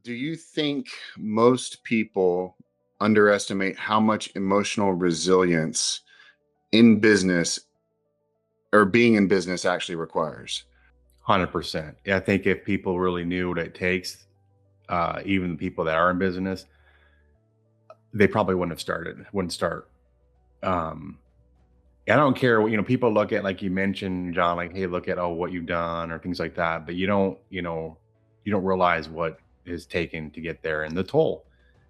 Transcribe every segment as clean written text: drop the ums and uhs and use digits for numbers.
Do you think most people underestimate how much emotional resilience in business or being in business actually requires? 100%. I think if people really knew what it takes, even the people that are in business, they probably wouldn't start. Um, I don't care what, people look at, like you mentioned, John, like, hey, look at, oh, what you've done or things like that. But you don't realize what is taken to get there and the toll.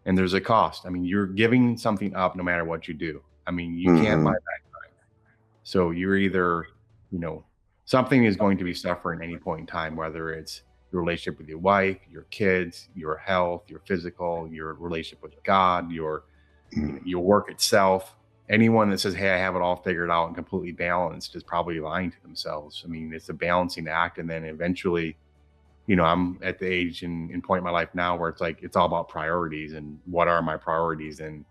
And there's a cost. I mean, you're giving something up no matter what you do. I mean, you can't buy Hmm. back time. So you're either, you know, something is going to be suffering at any point in time, whether it's your relationship with your wife, your kids, your health, your physical, your relationship with God, your work itself. Anyone that says, "Hey, I have it all figured out and completely balanced," is probably lying to themselves. I mean, it's a balancing act, and then eventually, I'm at the age and point in my life now where it's like it's all about priorities and what are my priorities. And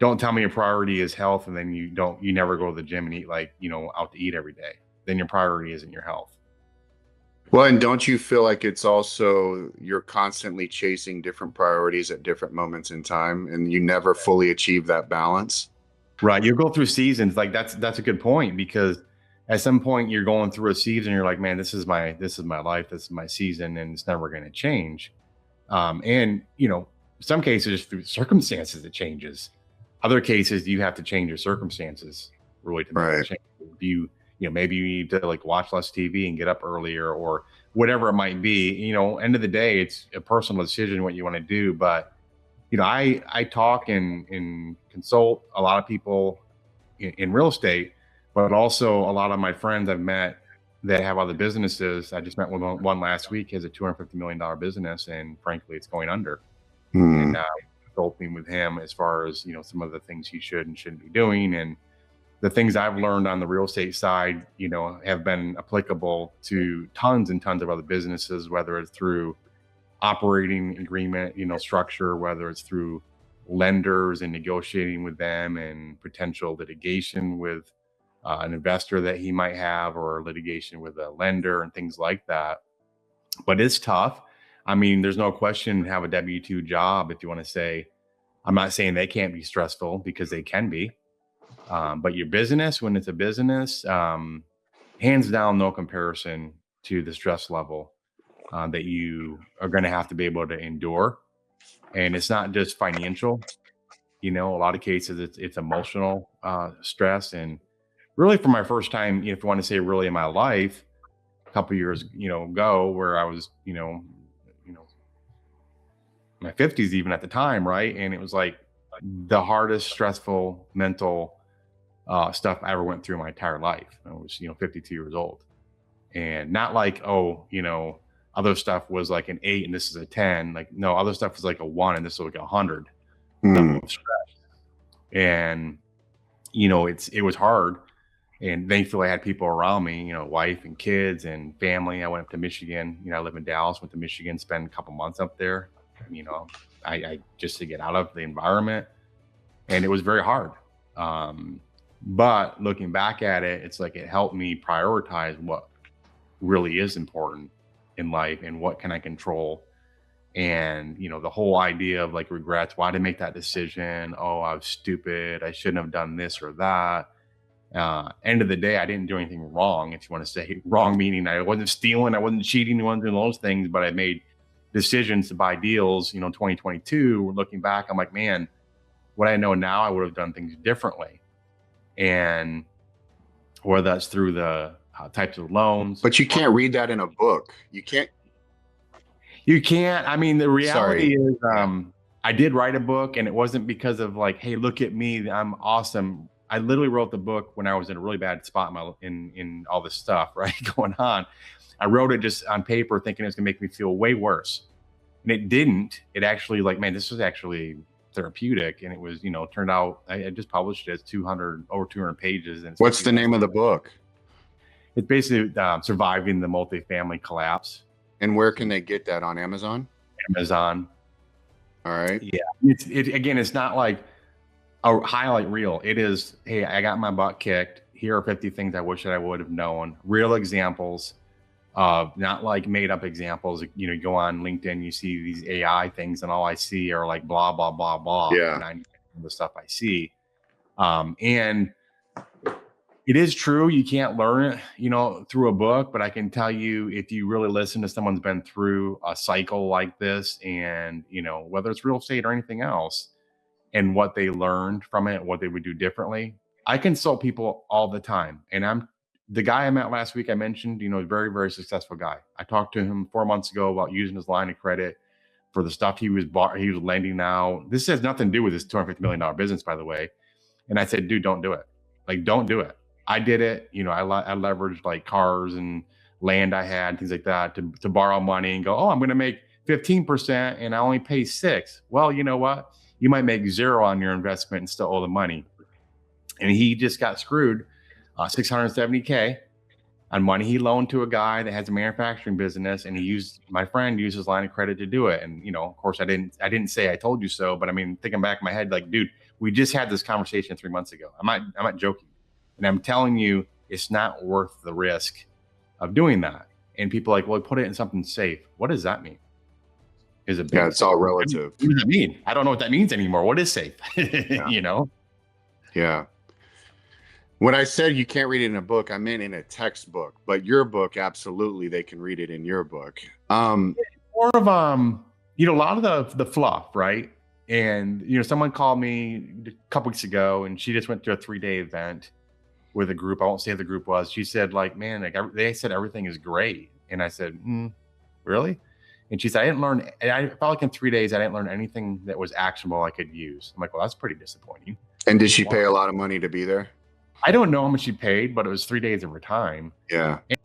don't tell me your priority is health, and then you never go to the gym and eat like out to eat every day. Then your priority isn't your health. Well, and don't you feel like it's also you're constantly chasing different priorities at different moments in time and you never fully achieve that balance? Right. You go through seasons. Like that's a good point because at some point you're going through a season, you're like, man, this is my life, this is my season, and it's never going to change. And some cases through circumstances it changes. Other cases you have to change your circumstances really to make it Right. change. If maybe you need to like watch less TV and get up earlier or whatever it might be. End of the day, it's a personal decision what you want to do, but I talk and consult a lot of people in real estate, but also a lot of my friends I've met that have other businesses. I just met with one last week. He has a $250 million business, and frankly, it's going under. And Hmm. consulting with him as far as some of the things he should and shouldn't be doing, and the things I've learned on the real estate side, have been applicable to tons and tons of other businesses, whether it's through operating agreement, structure, whether it's through lenders and negotiating with them and potential litigation with an investor that he might have or litigation with a lender and things like that. But it's tough. I mean, there's no question have a W-2 job if you want to say, I'm not saying they can't be stressful because they can be. But your business, when it's a business, hands down, no comparison to the stress level that you are going to have to be able to endure. And it's not just financial. A lot of cases it's emotional stress. And really, for my first time, if you want to say really in my life, a couple years ago, where I was you know my 50s even at the time, right? And it was like the hardest stressful mental stuff I ever went through my entire life. I was 52 years old, and not like, oh, other stuff was like an 8 and this is a 10. Like, no, other stuff was like a 1 and this is like 100 Hmm. level of stress. And it was hard. And thankfully I had people around me, wife and kids and family. I went up to Michigan. I live in Dallas, went to Michigan, spent a couple months up there, you know I just to get out of the environment. And it was very hard. But looking back at it, it's like it helped me prioritize what really is important in life and what can I control. And the whole idea of like regrets, why did I make that decision? Oh, I was stupid, I shouldn't have done this or that. End of the day, I didn't do anything wrong, if you want to say wrong, meaning I wasn't stealing, I wasn't cheating, I wasn't doing those things, but I made decisions to buy deals. 2022, looking back, I'm like, man, what I know now, I would have done things differently. And whether that's through the types of loans. But you can't read that in a book. You can't. You can't. I mean, the Sorry. reality is, Yeah. I did write a book, and it wasn't because of like, "Hey, look at me, I'm awesome." I literally wrote the book when I was in a really bad spot in in all this stuff, right, going on. I wrote it just on paper, thinking it was gonna make me feel way worse, and it didn't. It actually, like, man, this was actually therapeutic, and it was, turned out. I just published it as 200 pages, and it's What's supposed the to be name of the book? it's basically surviving the multifamily collapse. And where can they get that on Amazon? Amazon. All right. Yeah. It again, it's not like a highlight reel. It is, hey, I got my butt kicked. Here are 50 things I wish that I would have known. Real examples. not like made up examples. You go on LinkedIn, you see these AI things, and all I see are like blah, blah, blah, blah. Yeah. 90% of the stuff I see. And it is true, you can't learn it, through a book, but I can tell you, if you really listen to someone's been through a cycle like this, and, whether it's real estate or anything else, and what they learned from it, what they would do differently. I consult people all the time. And the guy I met last week, I mentioned, very, very successful guy. I talked to him 4 months ago about using his line of credit for the stuff he was lending now. This has nothing to do with his $250 million business, by the way. And I said, dude, don't do it. Like, don't do it. I did it. I leveraged like cars and land I had, things like that, to borrow money and go, oh, I'm going to make 15% and I only pay 6. Well, you know what? You might make 0 on your investment and still owe the money. And he just got screwed $670K on money he loaned to a guy that has a manufacturing business, and my friend used his line of credit to do it. And of course, I didn't say I told you so, but I mean, thinking back in my head, like, dude, we just had this conversation 3 months ago. I'm not joking, and I'm telling you, it's not worth the risk of doing that. And people are like, well, put it in something safe. What does that mean? Is it? Yeah, it's all relative. What does that mean? I don't know what that means anymore. What is safe? Yeah. Yeah. When I said you can't read it in a book, I meant in a textbook. But your book, absolutely, they can read it in your book. More of a lot of the fluff, right? And someone called me a couple weeks ago, and she just went to a 3-day event with a group. I won't say who the group was. She said, like, man, like, they said everything is great, and I said, really? And she said, I felt like in 3 days, I didn't learn anything that was actionable I could use. I'm like, well, that's pretty disappointing. And did she pay a lot of money to be there? I don't know how much she paid, but it was 3 days of her time. Yeah. And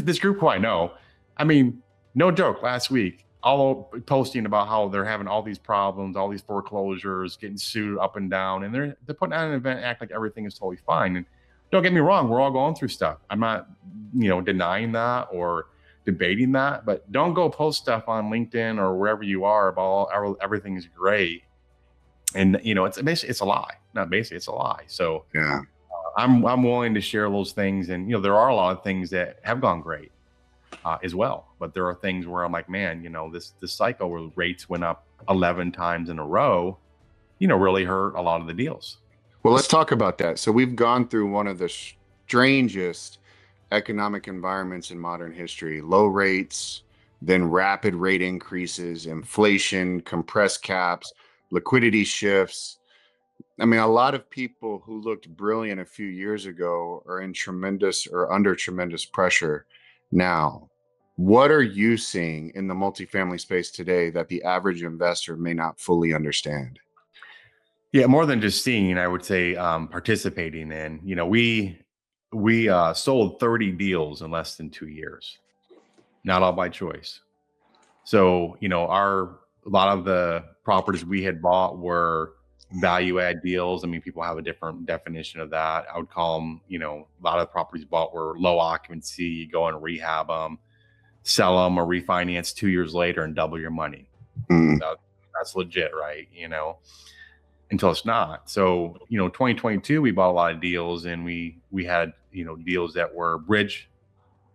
this group who I know, I mean, no joke, last week, all posting about how they're having all these problems, all these foreclosures, getting sued up and down. And they're putting on an event, act like everything is totally fine. And don't get me wrong, we're all going through stuff. I'm not, denying that or debating that, but don't go post stuff on LinkedIn or wherever you are about everything is great. And it's a lie. Not basically, it's a lie. So yeah, I'm willing to share those things, and there are a lot of things that have gone great as well. But there are things where I'm like, man, this cycle where rates went up 11 times in a row, really hurt a lot of the deals. Well, let's talk about that. So we've gone through one of the strangest economic environments in modern history. Low rates, then rapid rate increases, inflation, compressed caps, liquidity shifts. I mean, a lot of people who looked brilliant a few years ago are in tremendous or under tremendous pressure now. What are you seeing in the multifamily space today that the average investor may not fully understand? Yeah, more than just seeing, I would say participating in. We sold 30 deals in less than 2 years, not all by choice. So, a lot of the properties we had bought were value add deals. I mean, people have a different definition of that. I would call them, a lot of properties bought were low occupancy. You go and rehab them, sell them, or refinance 2 years later and double your money. That's legit, right? Until it's not. So, 2022, we bought a lot of deals, and we had, deals that were bridge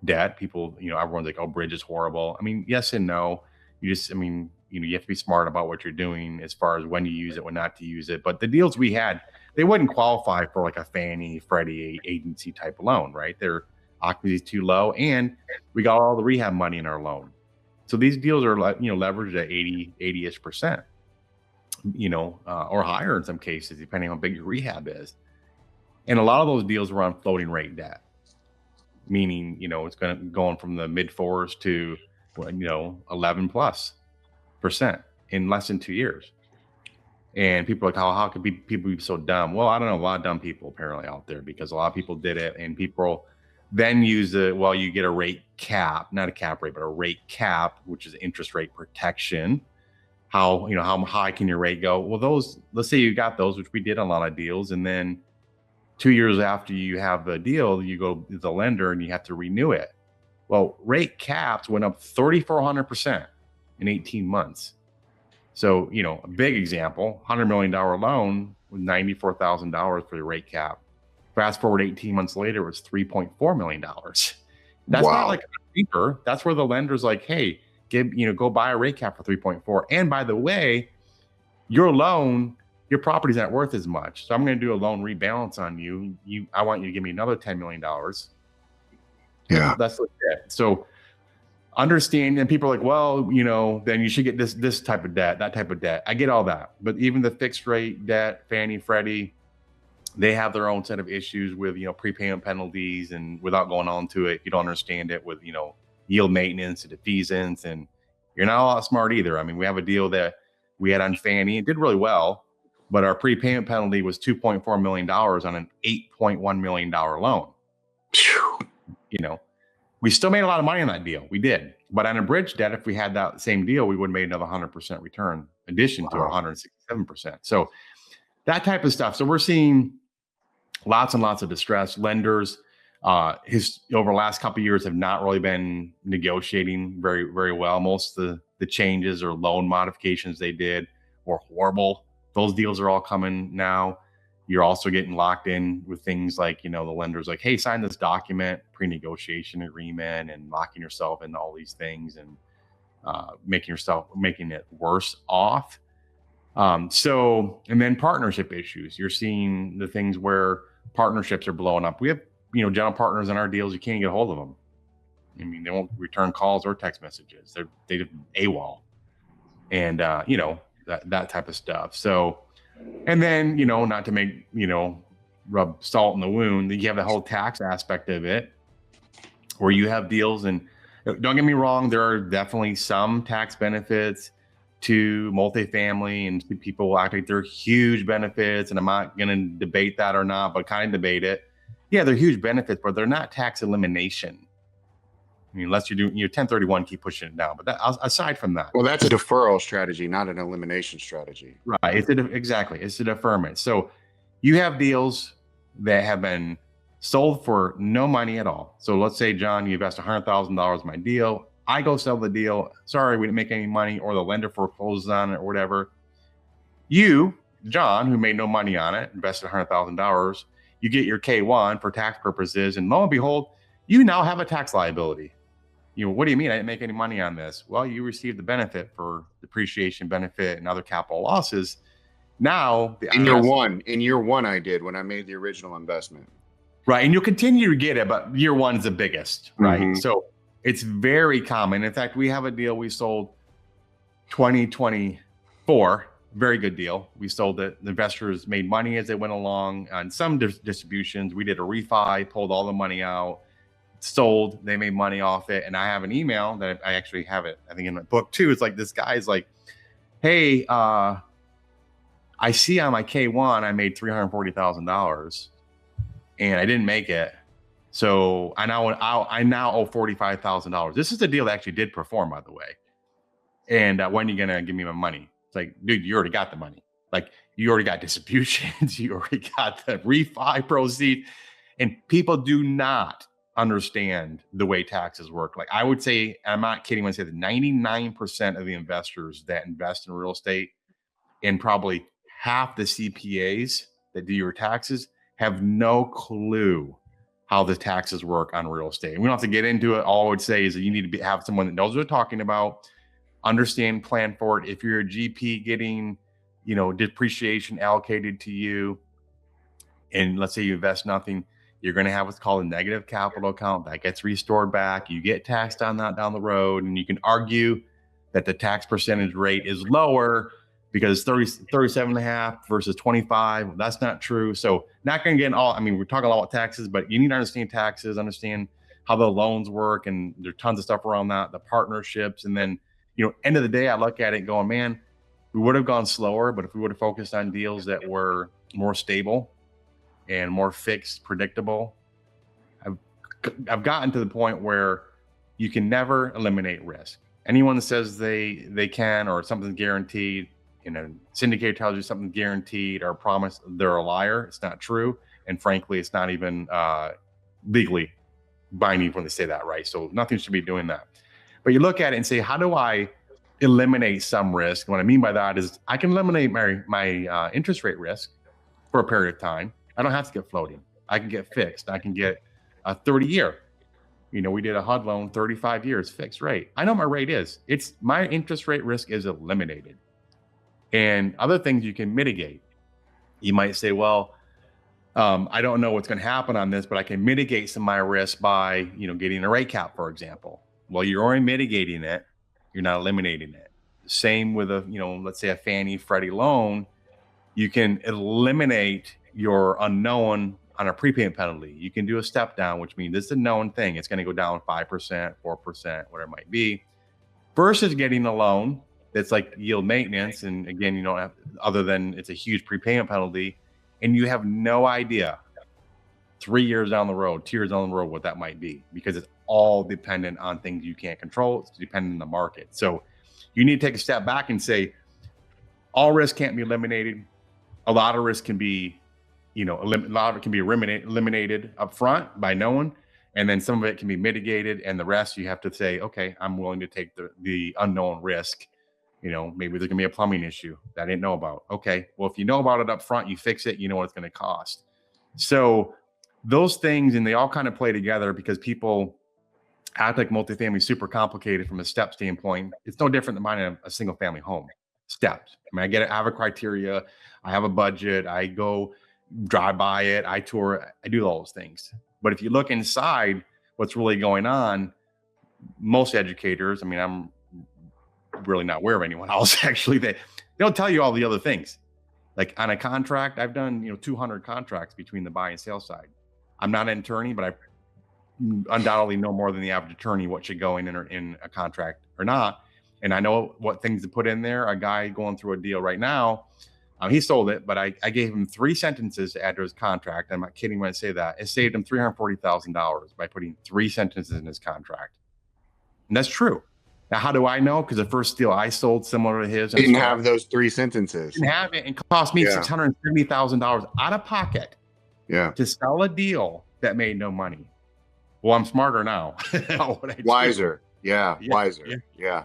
debt. People, everyone's like, oh, bridge is horrible. I mean, yes and no. You have to be smart about what you're doing as far as when you use it, when not to use it. But the deals we had, they wouldn't qualify for like a Fannie, Freddie agency type loan, right? Their occupancy is too low, and we got all the rehab money in our loan. So these deals are leveraged at 80-ish%, or higher in some cases, depending on how big your rehab is. And a lot of those deals were on floating rate debt, meaning, it's going from the mid 4s to 11+% in less than 2 years. And people are like, how could people be so dumb? Well, I don't know, a lot of dumb people apparently out there, because a lot of people did it, and people then use you get a rate cap, not a cap rate, but a rate cap, which is interest rate protection. How high can your rate go? Well, let's say you got those, which we did a lot of deals, and then 2 years after you have the deal, you go to the lender and you have to renew it. Well, rate caps went up 3,400% in 18 months. So, a big example, $100 million loan with $94,000 for the rate cap. Fast forward 18 months later, it was $3.4 million. That's not Wow. like a paper. That's where the lender's like, hey, go buy a rate cap for 3.4. And by the way, your loan, your property's not worth as much. So I'm going to do a loan rebalance on you. I want you to give me another $10 million. Yeah. That's legit. So understand, and people are like, well, then you should get this type of debt, that type of debt. I get all that. But even the fixed rate debt, Fannie, Freddie, they have their own set of issues with, prepayment penalties, and without going on to it, you don't understand it with, yield maintenance and defeasance, and you're not a lot smart either. I mean, we have a deal that we had on Fannie. It did really well, but our prepayment penalty was $2.4 million on an $8.1 million loan. We still made a lot of money on that deal. We did. But on a bridge debt, if we had that same deal, we would have made another 100% return, addition to 167%. So that type of stuff. So we're seeing lots and lots of distress. Lenders over the last couple of years have not really been negotiating very, very well. Most of the changes or loan modifications they did were horrible. Those deals are all coming now. You're also getting locked in with things like, the lender's like, hey, sign this document, pre-negotiation agreement, and locking yourself into all these things and making it worse off. And then partnership issues. You're seeing the things where partnerships are blowing up. We have, general partners in our deals. You can't get a hold of them. I mean, they won't return calls or text messages. They just AWOL, and that type of stuff. So, and then not to make rub salt in the wound, you have the whole tax aspect of it, where you have deals, and don't get me wrong, there are definitely some tax benefits to multifamily, and people act like they're huge benefits, and I'm not going to debate that or not, but kind of debate it. Yeah, they're huge benefits, but they're not tax elimination. I mean, unless you're doing your 1031, keep pushing it down. But aside from that, Well, that's a deferral strategy, not an elimination strategy. right? Exactly, it's a deferment. So you have deals that have been sold for no money at all. So let's say, John, you invest $100,000 in my deal. I go sell the deal. Sorry, we didn't make any money, or the lender forecloses on it or whatever. You, John, who made no money on it, invested $100,000, you get your K1 for tax purposes, and lo and behold, you now have a tax liability. What do you mean I didn't make any money on this? Well, you received the benefit for depreciation benefit and other capital losses. Now, in year one, I did when I made the original investment. Right. And you'll continue to get it, but year one is the biggest, right? Mm-hmm. So it's very common. In fact, we have a deal we sold 2024, very good deal. We sold it. The investors made money as they went along on some distributions. We did a refi, pulled all the money out, sold, they made money off it. And I have an email that I actually have it, I think, in my book too. It's like, this guy's like, hey, I see on my K1 I made $340,000 and I didn't make it, so I now owe $45,000. This is a deal that actually did perform, by the way. And when are you gonna give me my money? It's like, dude, you already got the money. Like, you already got distributions, you already got the refi proceed, and people do not understand the way taxes work. Like, I would say, I'm not kidding when I say that 99% of the investors that invest in real estate, and probably half the CPAs that do your taxes, have no clue how the taxes work on real estate. And we don't have to get into it. All I would say is that you need to have someone that knows what they're talking about, understand, plan for it. If you're a GP getting, depreciation allocated to you, and let's say you invest nothing, you're going to have what's called a negative capital account that gets restored back. You get taxed on that down the road, and you can argue that the tax percentage rate is lower because 37.5 versus 25. That's not true. So not going to get in all, we're talking a lot about taxes, but you need to understand taxes, understand how the loans work. And there's tons of stuff around that, the partnerships. And then, end of the day, I look at it going, man, we would have gone slower, but if we would have focused on deals that were more stable and more fixed, predictable, I've gotten to the point where you can never eliminate risk. Anyone that says they can, or something's guaranteed, syndicate tells you something guaranteed or promised, they're a liar. It's not true. And frankly, it's not even legally binding when they say that, right? So nothing should be doing that. But you look at it and say, how do I eliminate some risk? What I mean by that is I can eliminate my interest rate risk for a period of time. I don't have to get floating. I can get fixed. I can get a 30-year. we did a HUD loan, 35 years, fixed rate. I know my rate is. It's my interest rate risk is eliminated. And other things you can mitigate. You might say, well, I don't know what's going to happen on this, but I can mitigate some of my risk by, getting a rate cap, for example. Well, you're already mitigating it. You're not eliminating it. Same with let's say a Fannie Freddie loan. You can eliminate your unknown on a prepayment penalty. You can do a step down, which means this is a known thing. It's going to go down 5%, 4%, whatever it might be, versus getting a loan that's like yield maintenance. And again, you don't have, other than it's a huge prepayment penalty, and you have no idea 3 years down the road, 2 years down the road, what that might be, because it's all dependent on things you can't control. It's dependent on the market. So you need to take a step back and say, all risk can't be eliminated. A lot of risk can be, a lot of it can be eliminated up front by no one. And then some of it can be mitigated. And the rest you have to say, okay, I'm willing to take the unknown risk. Maybe there's gonna be a plumbing issue that I didn't know about. Okay, well, if you know about it up front, you fix it, you know what it's gonna cost. So those things, and they all kind of play together because people act like multifamily is super complicated from a step standpoint. It's no different than buying a single family home. Steps. I mean, I have a criteria, I have a budget, I go drive by it, I tour, I do all those things. But if you look inside what's really going on, most educators, I mean, I'm really not aware of anyone else actually, they'll tell you all the other things. Like on a contract, I've done 200 contracts between the buy and sale side. I'm not an attorney, but I undoubtedly know more than the average attorney what should go in a contract or not. And I know what things to put in there. A guy going through a deal right now, he sold it, but I gave him 3 sentences to add to his contract. I'm not kidding when I say that. It saved him $340,000 by putting 3 sentences in his contract. And that's true. Now, how do I know? Because the first deal I sold similar to his didn't have those 3 sentences. Didn't have it, and cost me $670,000 out of pocket. Yeah. To sell a deal that made no money. Well, I'm smarter now. Wiser. Yeah. Wiser. Yeah.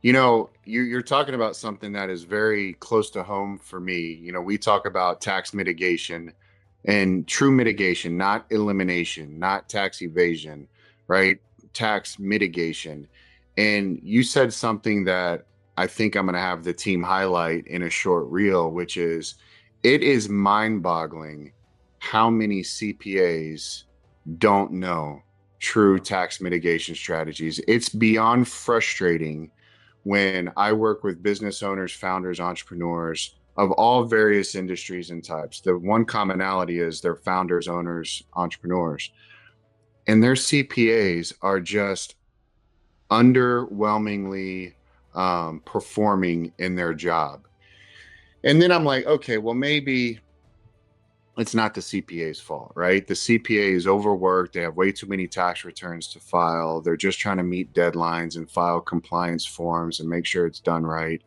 You're talking about something that is very close to home for me. We talk about tax mitigation and true mitigation, not elimination, not tax evasion, right? Tax mitigation. And you said something that I think I'm going to have the team highlight in a short reel, which is, it is mind-boggling how many CPAs don't know true tax mitigation strategies. It's beyond frustrating when I work with business owners, founders, entrepreneurs of all various industries and types. The one commonality is they're founders, owners, entrepreneurs, and their CPAs are just underwhelmingly performing in their job. And then I'm like, okay, well, maybe it's not the CPA's fault, right? The CPA is overworked. They have way too many tax returns to file. They're just trying to meet deadlines and file compliance forms and make sure it's done right.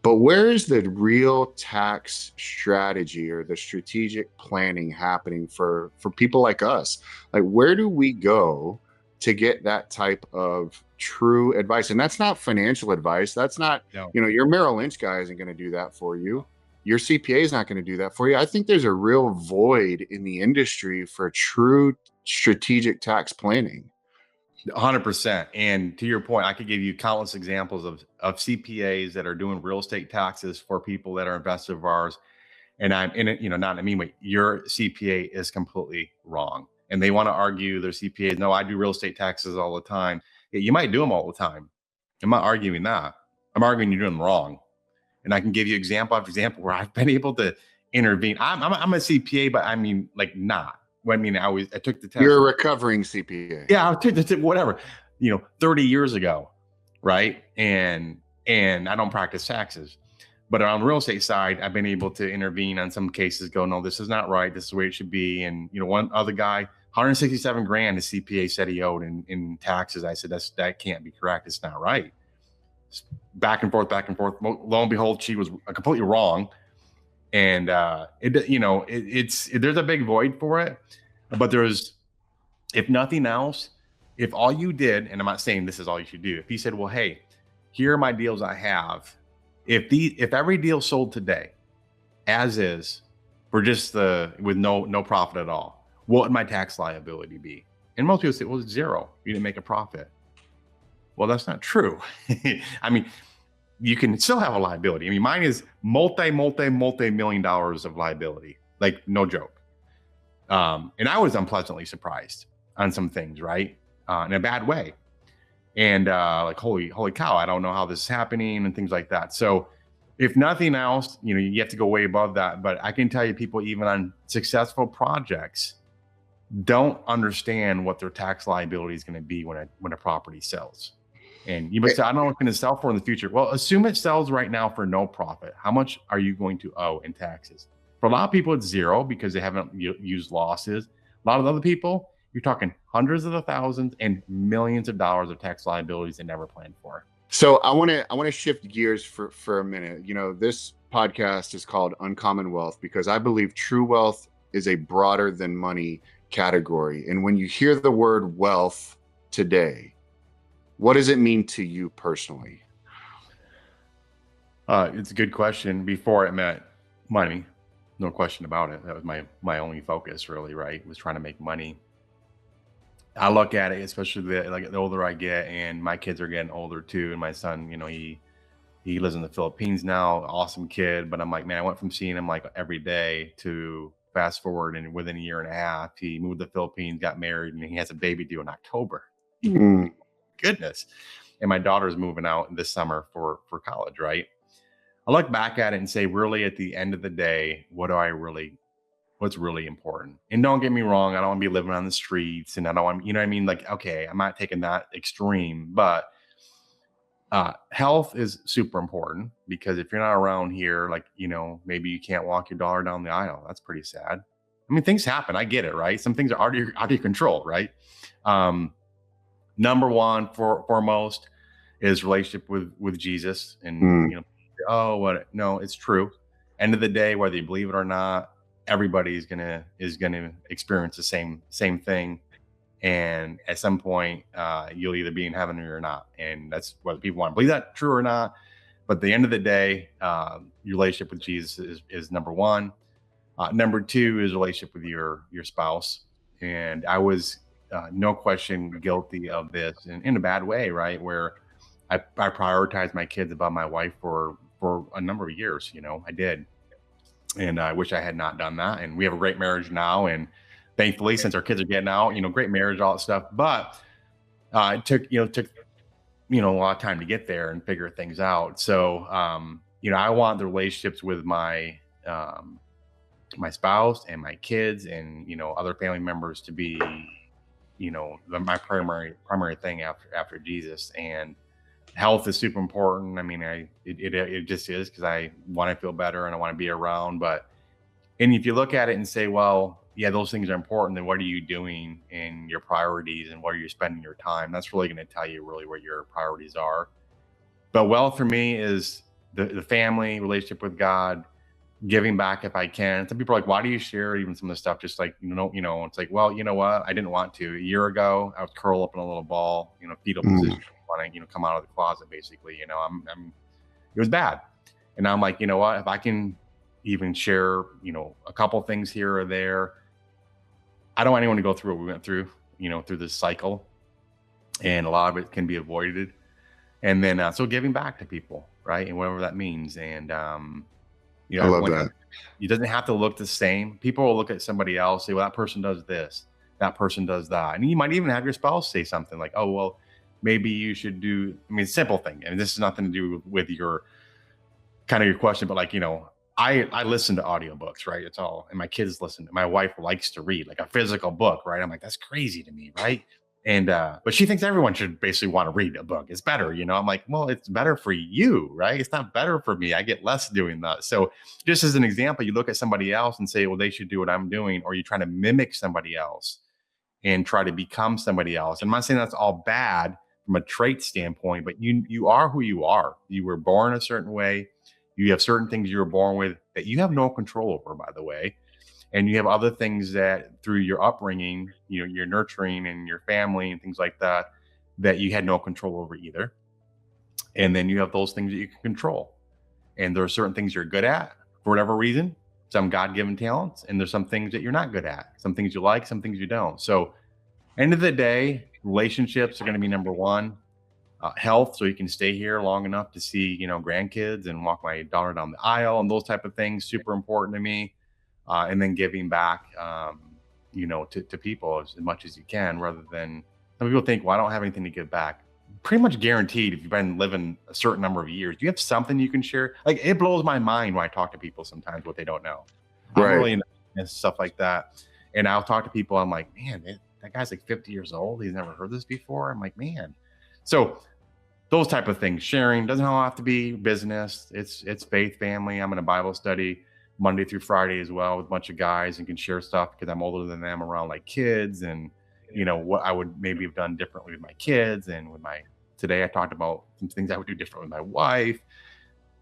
But where is the real tax strategy or the strategic planning happening for people like us? Like, where do we go to get that type of true advice? And that's not financial advice. That's not, your Merrill Lynch guy isn't going to do that for you. Your CPA is not going to do that for you. I think there's a real void in the industry for true strategic tax planning. 100%. And to your point, I could give you countless examples of CPAs that are doing real estate taxes for people that are investors of ours. And I'm in it, not in a mean way. Your CPA is completely wrong. And they want to argue their CPA. No, I do real estate taxes all the time. Yeah, you might do them all the time. I'm not arguing that. I'm arguing you're doing them wrong. And I can give you example after example where I've been able to intervene. I'm a CPA, but I mean, like, not. I mean, I took the test. You're a recovering CPA. Yeah, I took the test, whatever, 30 years ago, right? And I don't practice taxes. But on the real estate side, I've been able to intervene on some cases, go, no, this is not right. This is the way it should be. And, one other guy, 167 grand, his CPA said he owed in taxes. I said, that can't be correct. It's not right. Back and forth. Lo and behold, she was completely wrong. And there's a big void for it. But there's, if nothing else, if all you did, and I'm not saying this is all you should do. If he said, well, hey, here are my deals I have. If every deal sold today, as is, for just with no profit at all, what would my tax liability be? And most people say, well, it's zero. You didn't make a profit. Well, that's not true. I mean, you can still have a liability. I mean, mine is multi-million dollars of liability, like no joke. And I was unpleasantly surprised on some things, right? In a bad way. And like, holy cow, I don't know how this is happening and things like that. So if nothing else, you have to go way above that. But I can tell you, people even on successful projects don't understand what their tax liability is going to be when a property sells. And you must say, I don't know what it's going to sell for in the future. Well, assume it sells right now for no profit. How much are you going to owe in taxes? For a lot of people, it's zero because they haven't used losses. A lot of other people, you're talking hundreds of thousands and millions of dollars of tax liabilities they never planned for. So I want to shift gears for a minute. This podcast is called Uncommon Wealth because I believe true wealth is a broader than money category. And when you hear the word wealth today, what does it mean to you personally? It's a good question. Before it meant money, no question about it. That was my only focus, really, right? Was trying to make money. I look at it, especially the older I get, and my kids are getting older too. And my son, he lives in the Philippines now, awesome kid. But I'm like, man, I went from seeing him like every day to fast forward, and within a year and a half, he moved to the Philippines, got married, and he has a baby due in October. Mm. Goodness. And my daughter's moving out this summer for college, right? I look back at it and say, really, at the end of the day, what's really important? And don't get me wrong, I don't want to be living on the streets, and I don't want, what I mean? Like, okay, I'm not taking that extreme, but health is super important because if you're not around here, like, maybe you can't walk your daughter down the aisle. That's pretty sad. I mean, things happen. I get it, right? Some things are out of your control, right? Number one, foremost, is relationship with Jesus. And no, it's true. End of the day, whether you believe it or not, everybody is gonna experience the same thing. And at some point, you'll either be in heaven or you're not. And that's whether people want to believe that true or not. But at the end of the day, your relationship with Jesus is number one. Number two is relationship with your spouse. And I was no question guilty of this in a bad way, right? Where I prioritized my kids above my wife for a number of years. I did. And I wish I had not done that. And we have a great marriage now. And thankfully, since our kids are getting out, great marriage, all that stuff. But it took a lot of time to get there and figure things out. So, I want the relationships with my spouse and my kids and, other family members to be, my primary thing after Jesus. And health is super important. I mean, it just is because I want to feel better and I want to be around. And if you look at it and say, well, yeah, those things are important, then what are you doing in your priorities and what are you spending your time? That's really going to tell you really where your priorities are. But wealth for me is the family, relationship with God, giving back if I can. Some people are like, why do you share even some of the stuff? Just like, it's like, well, you know what? I didn't want to. A year ago, I would curl up in a little ball, fetal position, want to, come out of the closet, basically. It was bad. And now I'm like, you know what? If I can even share, a couple things here or there, I don't want anyone to go through what we went through, through this cycle. And a lot of it can be avoided. And then, so giving back to people, right? And whatever that means. And, I love that. It doesn't have to look the same. People will look at somebody else, say, well, that person does this, that person does that. And you might even have your spouse say something like, oh, well, maybe you should do, simple thing. And this has nothing to do with your question, but like, I listen to audiobooks, right? It's all, and my kids listen. My wife likes to read like a physical book, right? I'm like, that's crazy to me, right? And, but she thinks everyone should basically want to read a book. It's better, I'm like, well, it's better for you, right? It's not better for me. I get less doing that. So just as an example, you look at somebody else and say, well, they should do what I'm doing, or you're trying to mimic somebody else and try to become somebody else. And I'm not saying that's all bad from a trait standpoint, but you are who you are. You were born a certain way. You have certain things you were born with that you have no control over, by the way. And you have other things that through your upbringing, your nurturing and your family and things like that, that you had no control over either. And then you have those things that you can control. And there are certain things you're good at for whatever reason, some God-given talents. And there's some things that you're not good at, some things you like, some things you don't. So End of the day, relationships are going to be number one. Health, so you can stay here long enough to see, grandkids and walk my daughter down the aisle and those type of things, super important to me. And then giving back, to people as much as you can, rather than some people think, well, I don't have anything to give back. Pretty much guaranteed, if you've been living a certain number of years, you have something you can share. Like, it blows my mind when I talk to people sometimes what they don't know. I'm Right. really into stuff like that. And I'll talk to people, I'm like, man, that guy's like 50 years old. He's never heard this before. I'm like, man. So those type of things, sharing doesn't all have to be business. It's faith, family. I'm in a Bible study Monday through Friday as well with a bunch of guys, and can share stuff because I'm older than them around like kids, and what I would maybe have done differently with my kids, and today I talked about some things I would do differently with my wife.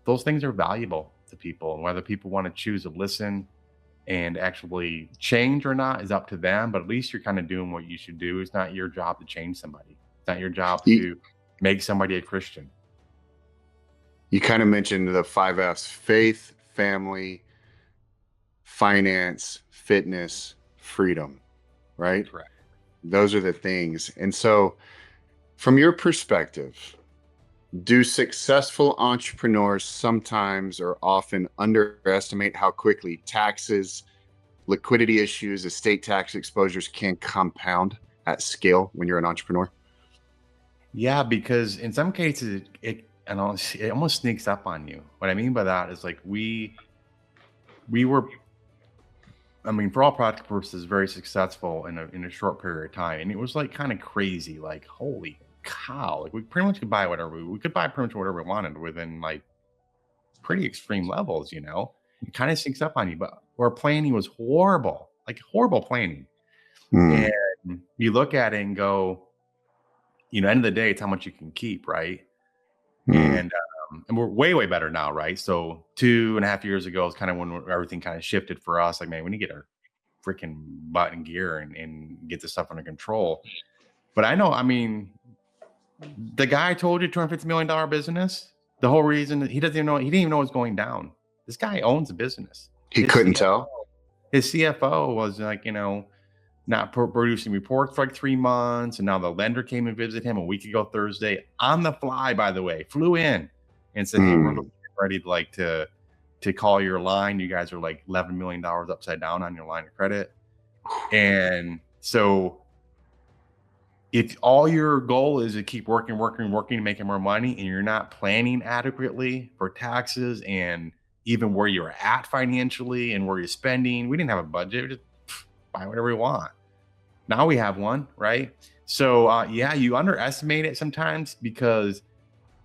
Those things are valuable to people, and whether people want to choose to listen and actually change or not is up to them. But at least you're kind of doing what you should do. It's not your job to change somebody. It's not your job to make somebody a Christian. You kind of mentioned the 5 F's: faith, family, finance, fitness, freedom, right? Correct. Those are the things. And so, from your perspective, do successful entrepreneurs sometimes or often underestimate how quickly taxes, liquidity issues, estate tax exposures can compound at scale when you're an entrepreneur? Yeah, because in some cases it almost sneaks up on you. What I mean by that is, like, we were, I mean, for all practical purposes, very successful in a short period of time, and it was like kind of crazy. Like, holy cow! Like, we pretty much could buy whatever we could buy, pretty much whatever we wanted within like pretty extreme levels. It kind of sneaks up on you. But our planning was horrible, like horrible planning. Mm. And you look at it and go, end of the day, it's how much you can keep, right? Mm. And we're way, way better now, right? So 2.5 years ago is kind of when everything kind of shifted for us. Like, man, we need to get our freaking butt in gear and get this stuff under control. But I know, I mean, the guy I told you, $250 million business, the whole reason he didn't even know it was going down. This guy owns a business. He couldn't tell. His CFO was like, not producing reports for like 3 months. And now the lender came and visited him a week ago Thursday, on the fly, by the way, flew in and said, hey, we're ready to call your line. You guys are like $11 million upside down on your line of credit. And so if all your goal is to keep working, making more money, and you're not planning adequately for taxes and even where you're at financially and where you're spending, we didn't have a budget. Just buy whatever we want. Now we have one, right? So you underestimate it sometimes, because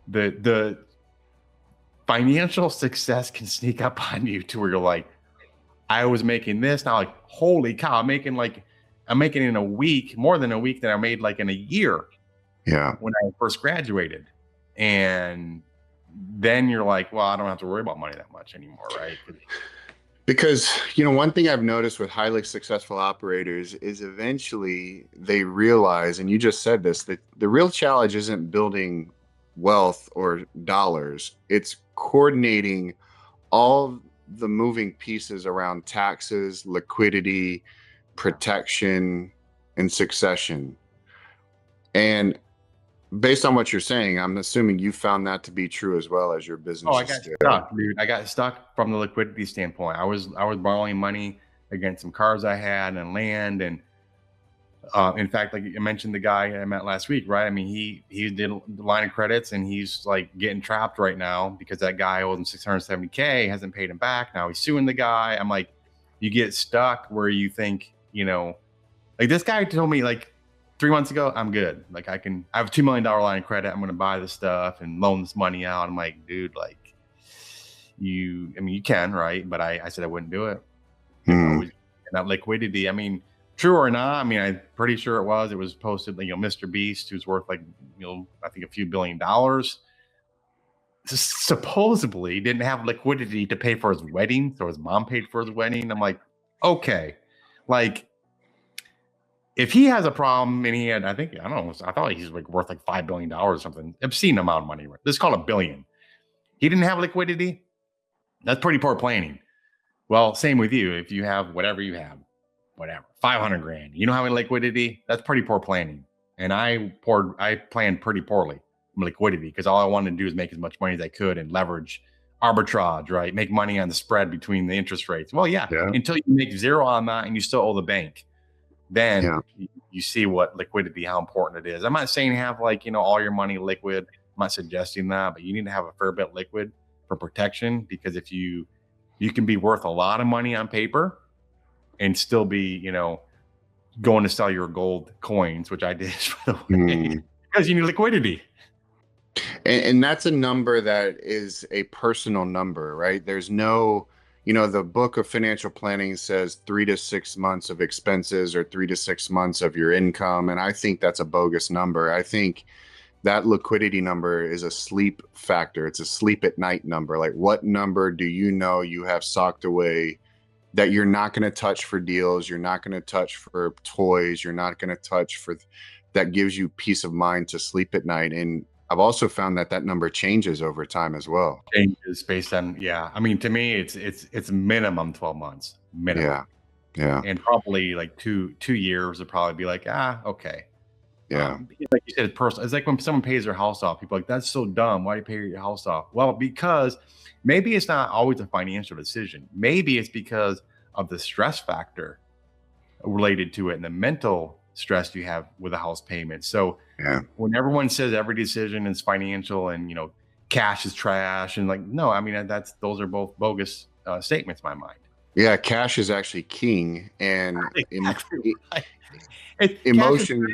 the financial success can sneak up on you to where you're like, I was making this, now like, holy cow, I'm making in a week more than a week that I made like in a year. Yeah. When I first graduated. And then you're like, well, I don't have to worry about money that much anymore, right? Because, one thing I've noticed with highly successful operators is eventually they realize, and you just said this, that the real challenge isn't building wealth or dollars. It's coordinating all the moving pieces around taxes, liquidity, protection, and succession. And based on what you're saying, I'm assuming you found that to be true as well as your business. Oh, I got stuck, dude. I got stuck from the liquidity standpoint. I was borrowing money against some cars I had and land. And in fact, like you mentioned, the guy I met last week, right? I mean, he did the line of credits, and he's like getting trapped right now because that guy owed him $670K, hasn't paid him back. Now he's suing the guy. I'm like, you get stuck where you think, like this guy told me like 3 months ago, I'm good. Like, I have a $2 million line of credit. I'm going to buy this stuff and loan this money out. I'm like, dude, like you can, right? But I said I wouldn't do it. And that liquidity, I mean, true or not, I mean, I'm pretty sure it was posted, Mr. Beast, who's worth like, I think a few $1 billion, supposedly didn't have liquidity to pay for his wedding. So his mom paid for his wedding. I'm like, okay, like, if he has a problem, and he had, I thought he's like worth like $5 billion or something, obscene amount of money. Let's call it $1 billion. He didn't have liquidity. That's pretty poor planning. Well, same with you. If you have whatever you have, whatever, 500 grand. You know how many liquidity? That's pretty poor planning. And I planned pretty poorly liquidity because all I wanted to do is make as much money as I could and leverage arbitrage, right? Make money on the spread between the interest rates. Well, yeah, Yeah. until you make zero on that and you still owe the bank, then Yeah. you see what liquidity, how important it is. I'm not saying have like, all your money liquid. I'm not suggesting that, but you need to have a fair bit liquid for protection, because if you can be worth a lot of money on paper and still be, going to sell your gold coins, which I did, by the way, because you need liquidity. And that's a number that is a personal number, right? There's no, the book of financial planning says 3 to 6 months of expenses or 3 to 6 months of your income. And I think that's a bogus number. I think that liquidity number is a sleep factor. It's a sleep at night number. Like, what number do you have socked away that you're not going to touch for deals, you're not going to touch for toys, you're not going to touch for that gives you peace of mind to sleep at night? And I've also found that number changes over time as well. Changes based on, I mean, to me, it's minimum 12 months, minimum. Yeah. And probably like two years would probably be like, okay. Yeah. Like you said, it's personal. It's like when someone pays their house off, people are like, that's so dumb. Why do you pay your house off? Well, because maybe it's not always a financial decision. Maybe it's because of the stress factor related to it and the mental stress you have with a house payment. So when everyone says every decision is financial and, cash is trash, and like, no, I mean, those are both bogus statements in my mind. Yeah. Cash is actually king. And Exactly right. emotion,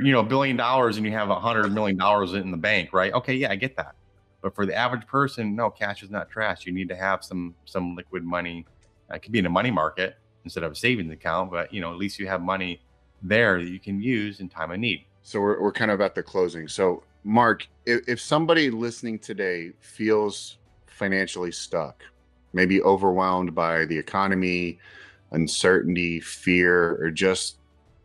$1 billion and you have $100 million in the bank, right? Okay, yeah, I get that. But for the average person, no, cash is not trash. You need to have some liquid money. It could be in a money market instead of a savings account, but at least you have money there that you can use in time of need. So we're kind of at the closing. So Mark, if somebody listening today feels financially stuck, maybe overwhelmed by the economy, uncertainty, fear, or just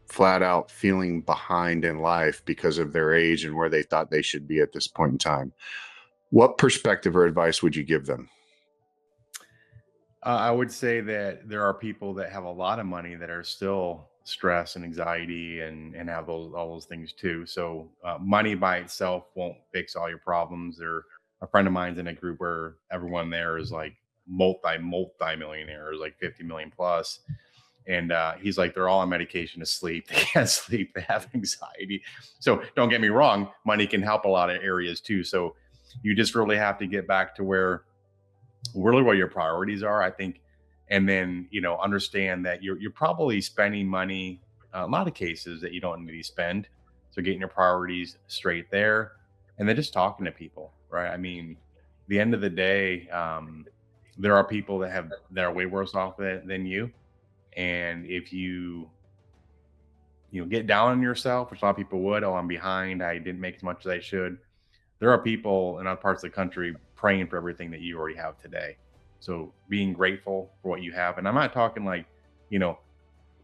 flat out feeling behind in life because of their age and where they thought they should be at this point in time, what perspective or advice would you give them? I would say that there are people that have a lot of money that are still stressed and anxiety and have all those things too. So money by itself won't fix all your problems. A friend of mine's in a group where everyone there is like multi-millionaires, like 50 million plus. And he's like, they're all on medication to sleep. They can't sleep. They have anxiety. So don't get me wrong, money can help a lot of areas too. So you just really have to get back to where your priorities are, I think. And then, understand that you're probably spending money, a lot of cases that you don't need to spend. So getting your priorities straight there, and then just talking to people, right? I mean, at the end of the day, there are people that are way worse off than you. And if you get down on yourself, which a lot of people would, I'm behind, I didn't make as much as I should. There are people in other parts of the country praying for everything that you already have today. So being grateful for what you have. And I'm not talking like,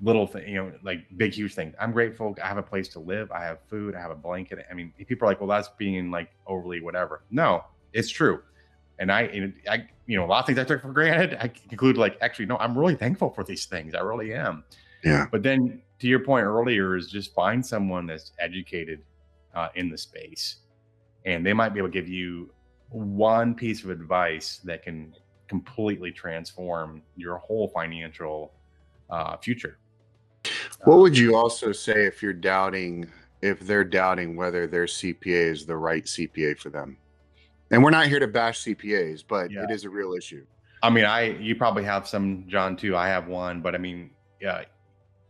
little thing, like big, huge things. I'm grateful I have a place to live. I have food. I have a blanket. I mean, people are like, well, that's being like overly whatever. No, it's true. And I, a lot of things I took for granted, I conclude like, actually, no, I'm really thankful for these things. I really am. Yeah. But then to your point earlier is just find someone that's educated in the space, and they might be able to give you one piece of advice that can completely transform your whole financial future. What would you also say if they're doubting whether their CPA is the right CPA for them? And we're not here to bash CPAs, but it is a real issue. I mean, you probably have some, John, too. I have one, but I mean,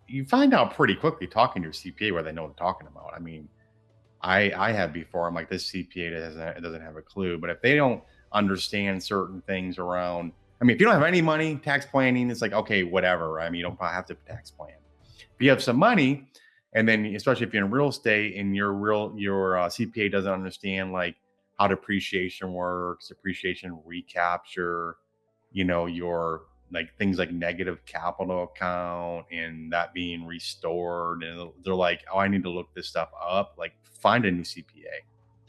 you find out pretty quickly talking to your CPA where they know what they're talking about. I mean, I had before, I'm like, this CPA doesn't have a clue. But if they don't understand certain things around, I mean, if you don't have any money, tax planning, it's like, okay, whatever. I mean, you don't probably have to tax plan. If you have some money, and then especially if you're in real estate and your CPA doesn't understand like how depreciation works, depreciation recapture, your like things like negative capital account and that being restored. And they're like, oh, I need to look this stuff up. Like, find a new CPA.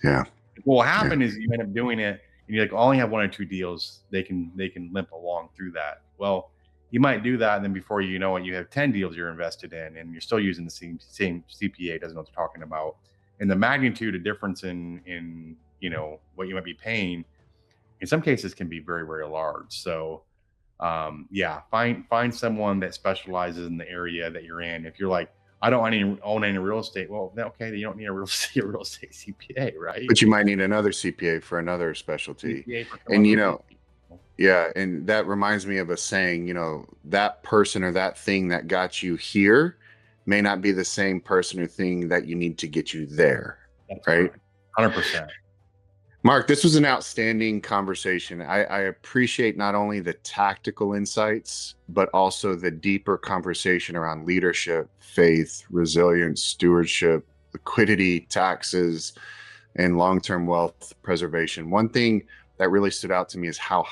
Yeah. What will happen is you end up doing it and you like only have one or two deals. They can limp along through that. Well, you might do that, and then before you know it, you have 10 deals you're invested in, and you're still using the same CPA, doesn't know what they're talking about. And the magnitude of difference in what you might be paying in some cases can be very, very large. So yeah, find someone that specializes in the area that you're in. If you're like, I don't own any real estate, well, okay, you don't need a real estate CPA, right? But you might need another CPA for another specialty. CPA for And someone yeah, and that reminds me of a saying, that person or that thing that got you here may not be the same person or thing that you need to get you there. That's right? 100%. Mark, this was an outstanding conversation. I appreciate not only the tactical insights, but also the deeper conversation around leadership, faith, resilience, stewardship, liquidity, taxes, and long-term wealth preservation. One thing that really stood out to me is how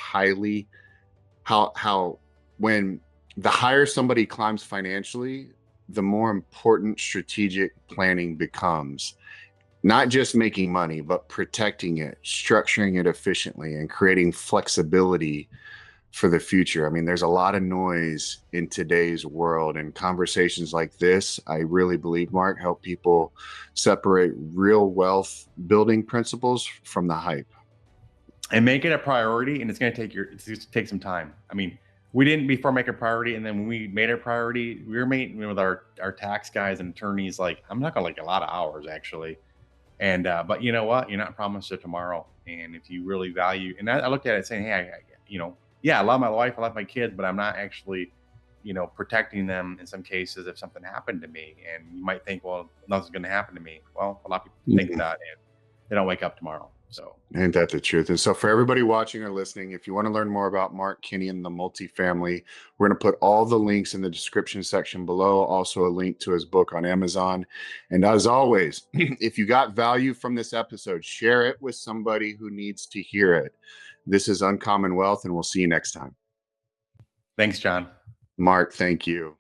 when the higher somebody climbs financially, the more important strategic planning becomes. Not just making money, but protecting it, structuring it efficiently, and creating flexibility for the future. I mean, there's a lot of noise in today's world, and conversations like this, I really believe, Mark, help people separate real wealth building principles from the hype. And make it a priority, and it's going to take some time. I mean, we didn't before make a priority, and then when we made it a priority, we were meeting with our tax guys and attorneys. Like, I'm not going to a lot of hours actually. And, but you know what? You're not promised a tomorrow. And if you really value, and I looked at it saying, hey, I love my wife, I love my kids, but I'm not actually, protecting them in some cases if something happened to me. And you might think, well, nothing's going to happen to me. Well, a lot of people think that, and they don't wake up tomorrow. So ain't that the truth? And so for everybody watching or listening, if you want to learn more about Mark, Kenney, and the multifamily, we're going to put all the links in the description section below. Also a link to his book on Amazon. And as always, if you got value from this episode, share it with somebody who needs to hear it. This is Uncommon Wealth, and we'll see you next time. Thanks, John. Mark, thank you.